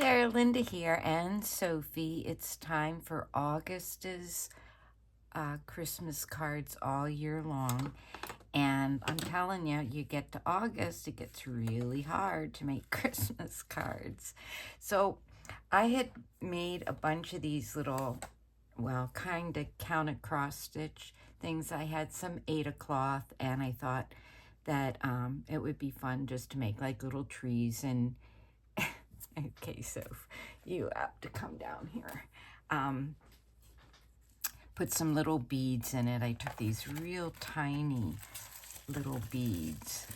there, Linda here and Sophie. It's time for August's Christmas cards all year long. And I'm telling you, you get to August, it gets really hard to make Christmas cards. So I had made a bunch of these little, well, kind of counted cross stitch things. I had some Aida cloth, and I thought that it would be fun just to make like little trees. And okay, so you have to come down here. Put some little beads in it. I took these real tiny little beads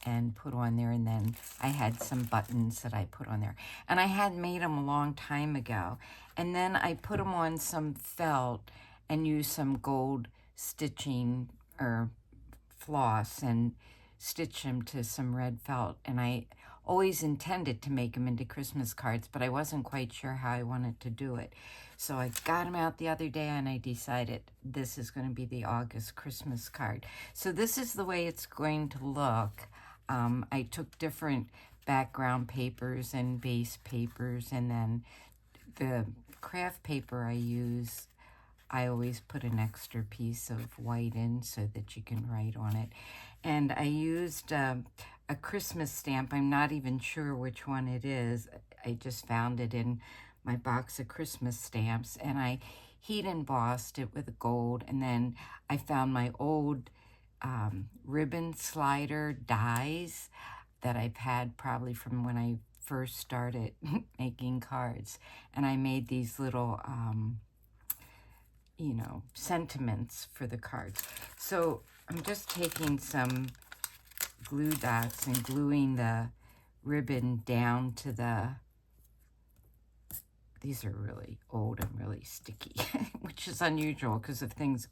and put on there, and then I had some buttons that I put on there. And I had made them a long time ago. And then I put them on some felt and used some gold stitching or floss and stitch them to some red felt. And I always intended to make them into Christmas cards, but I wasn't quite sure how I wanted to do it. So I got them out the other day, and I decided this is going to be the August Christmas card. So this is the way it's going to look. I took different background papers and base papers, and then the craft paper I use, I always put an extra piece of white in so that you can write on it. And I used a Christmas stamp. I'm not even sure which one it is. I just found it in my box of Christmas stamps, and I heat embossed it with gold. And then I found my old ribbon slider dies that I've had probably from when I first started making cards. And I made these little sentiments for the cards. So I'm just taking some glue dots and gluing the ribbon down to these are really old and really sticky, which is unusual because if things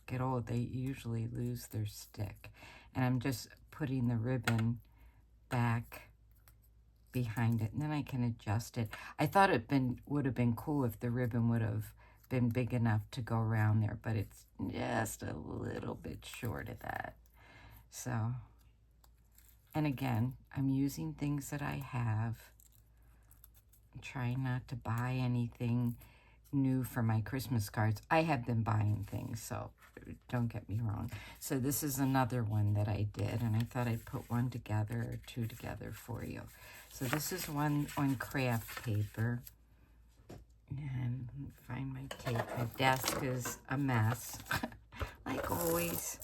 get old, they usually lose their stick. And I'm just putting the ribbon back behind it, and then I can adjust it. I thought it would have been cool if the ribbon would have been big enough to go around there, but it's just a little bit short of that. So, and again, I'm using things that I have. I'm trying not to buy anything new for my Christmas cards. I have been buying things, so don't get me wrong. So this is another one that I did, and I thought I'd put one together or two together for you. So this is one on craft paper. And find my tape. My desk is a mess, like always.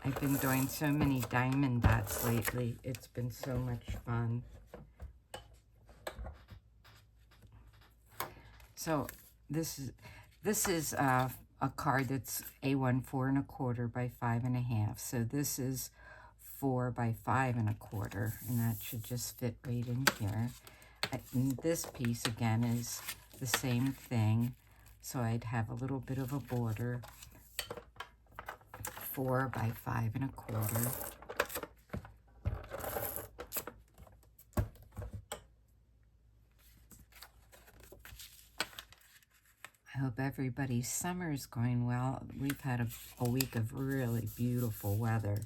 I've been doing so many diamond dots lately. It's been so much fun. So this is a card that's A1 4 1/4 by 5 1/2. So this is 4 by 5 1/4, and that should just fit right in here. And this piece again is the same thing, so I'd have a little bit of a border. 4 by 5 1/4. I hope everybody's summer is going well. We've had a week of really beautiful weather,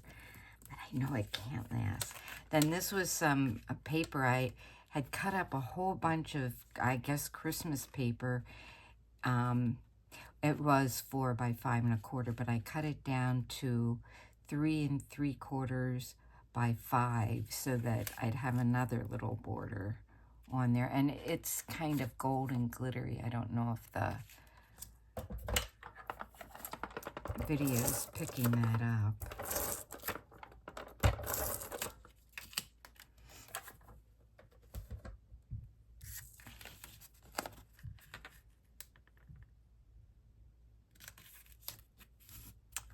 but I know it can't last. Then this was a paper. I had cut up a whole bunch of, I guess, Christmas paper. It was 4 by 5 1/4, but I cut it down to 3 3/4 by 5 so that I'd have another little border on there. And it's kind of gold and glittery. I don't know if the video's picking that up.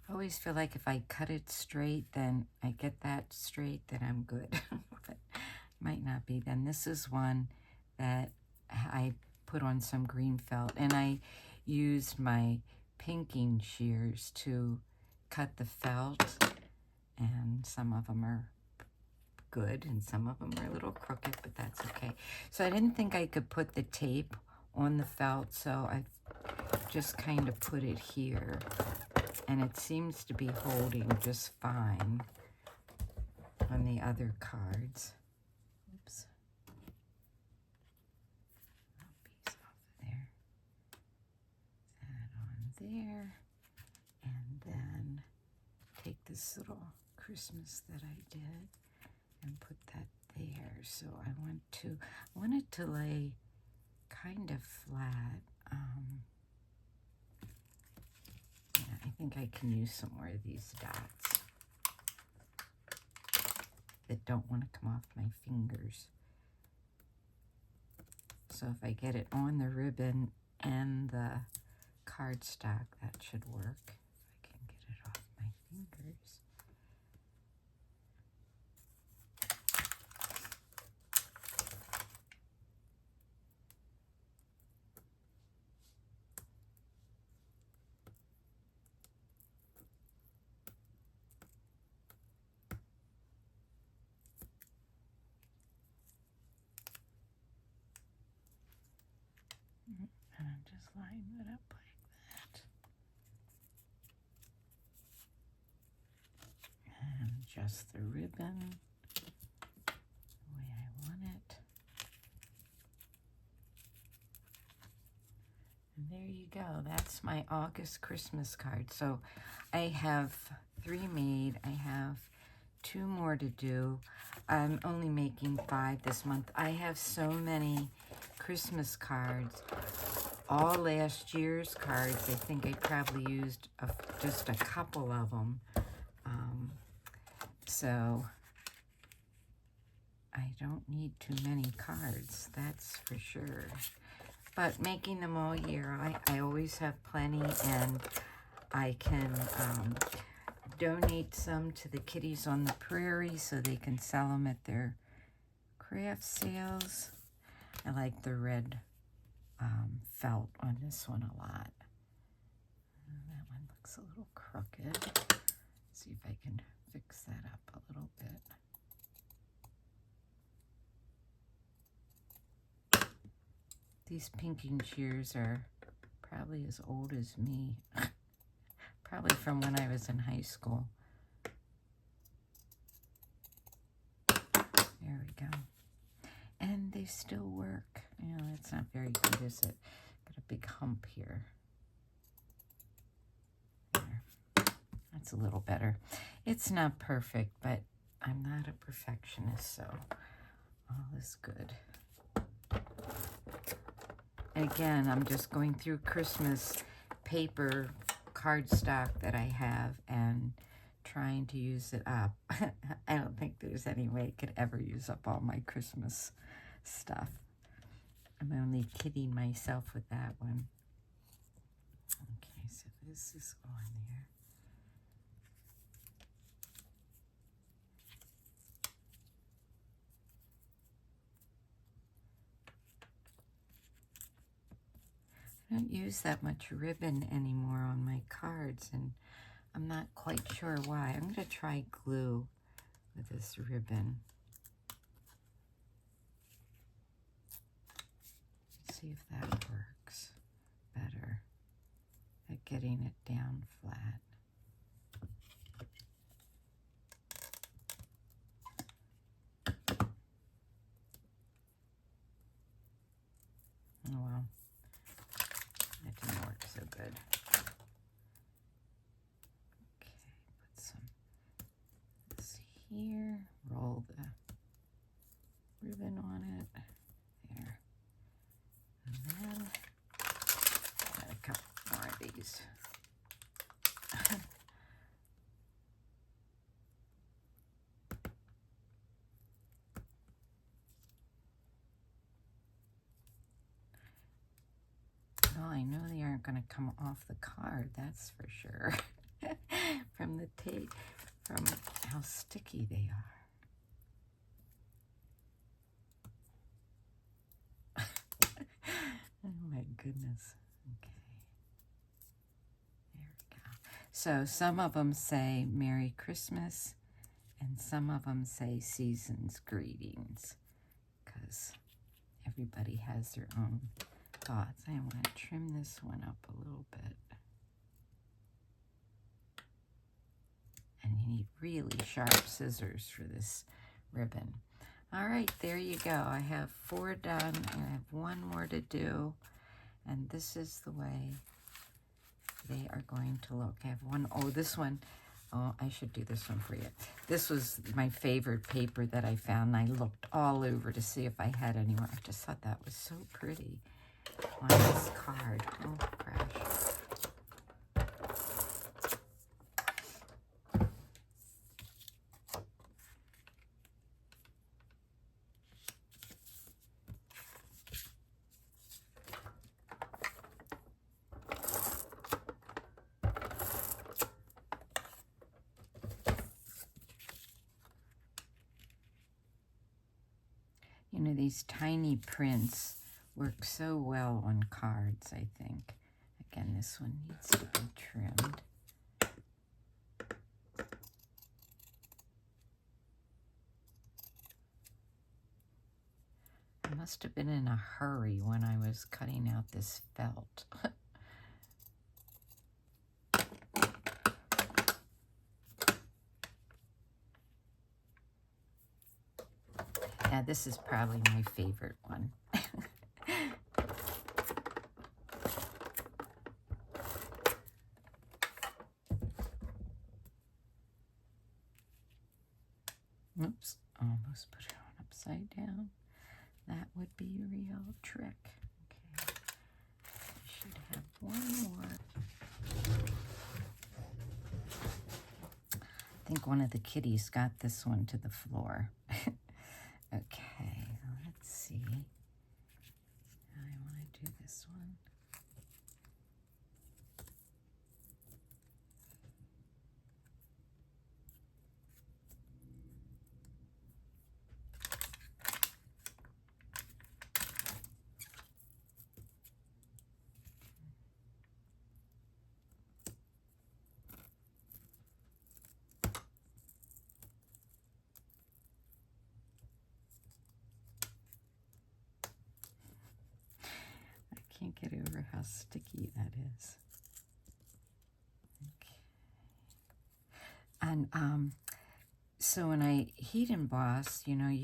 I always feel like if I cut it straight, then I get that straight, then I'm good. But might not be. Then this is one that I put on some green felt, and I used my pinking shears to cut the felt, and some of them are good and some of them are a little crooked, but that's okay. So I didn't think I could put the tape on the felt, so I just kind of put it here, and it seems to be holding just fine on the other cards. Oops. there, and then take this little Christmas that I did and put that there. So I want it to lay kind of flat. Yeah, I think I can use some more of these dots that don't want to come off my fingers. So if I get it on the ribbon and the cardstock, that should work. If I can get it off my fingers. And I'm just lining it up like that. And adjust the ribbon the way I want it. And there you go. That's my August Christmas card. So I have 3 made. I have 2 more to do. I'm only making 5 this month. I have so many Christmas cards. All last year's cards. I think I probably used just a couple of them. So I don't need too many cards, that's for sure. But making them all year, I always have plenty, and I can donate some to the Kitties on the Prairie so they can sell them at their craft sales. I like the red felt on this one a lot. That one looks a little crooked. Let's see if I can fix that up a little bit. These pinking shears are probably as old as me. Probably from when I was in high school. There we go. And they still work. You know, that's not very good, is it? Got a big hump here. There. That's a little better. It's not perfect, but I'm not a perfectionist, so all is good. And again, I'm just going through Christmas paper cardstock that I have and trying to use it up. I don't think there's any way I could ever use up all my Christmas stuff. I'm only kidding myself with that one. Okay, so this is on there. I don't use that much ribbon anymore on my cards, and I'm not quite sure why. I'm going to try glue with this ribbon. Let's see if that works better at getting it down flat. Oh well, that didn't work so good. Okay, put some this here, roll the ribbon on it, there. And then add a couple more of these. Well, I know they aren't going to come off the card, that's for sure. From the tape, from how sticky they are. Oh my goodness. Okay. There we go. So some of them say Merry Christmas, and some of them say Season's Greetings, because everybody has their own thoughts. I want to trim this one up a little bit. And you need really sharp scissors for this ribbon. All right, there you go. I have 4 done, and I have 1 more to do. And this is the way they are going to look. I have one, oh, this one. Oh, I should do this one for you. This was my favorite paper that I found. I looked all over to see if I had anywhere. I just thought that was so pretty on this card. Oh, gosh. You know, these tiny prints work so well on cards, I think. Again, this one needs to be trimmed. I must have been in a hurry when I was cutting out this felt. Yeah, this is probably my favorite one. Oops, almost put it on upside down. That would be a real trick. Okay, I should have one more. I think one of the kitties got this one to the floor. Okay, let's see. I want to do this one. Can't get over how sticky that is. Okay. And so when I heat emboss, you know,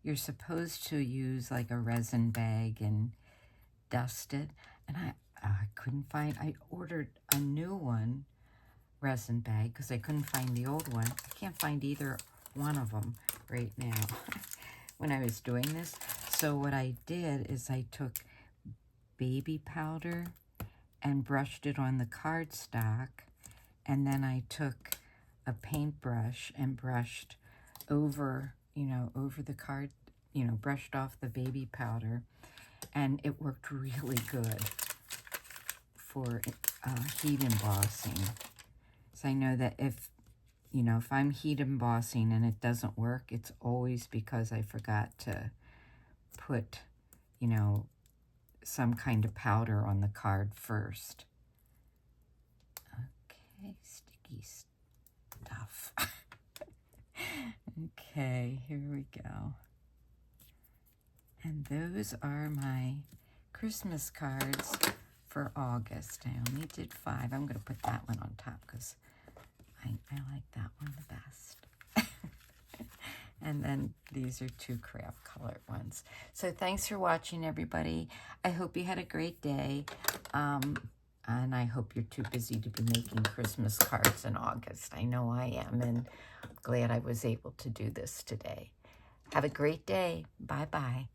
you're supposed to use like a resin bag and dust it. And I couldn't find, I ordered a new one, resin bag, because I couldn't find the old one. I can't find either one of them right now when I was doing this. So what I did is I took baby powder and brushed it on the cardstock, and then I took a paintbrush and brushed over, you know, over the card, you know, brushed off the baby powder, and it worked really good for heat embossing. So I know that if, you know, if I'm heat embossing and it doesn't work, it's always because I forgot to put, you know, some kind of powder on the card first. Okay, sticky stuff. Okay, here we go. And those are my Christmas cards for August. I only did 5. I'm going to put that one on top because I like that one the best. And then these are 2 craft colored ones. So thanks for watching, everybody. I hope you had a great day. And I hope you're too busy to be making Christmas cards in August. I know I am, and I'm glad I was able to do this today. Have a great day. Bye-bye.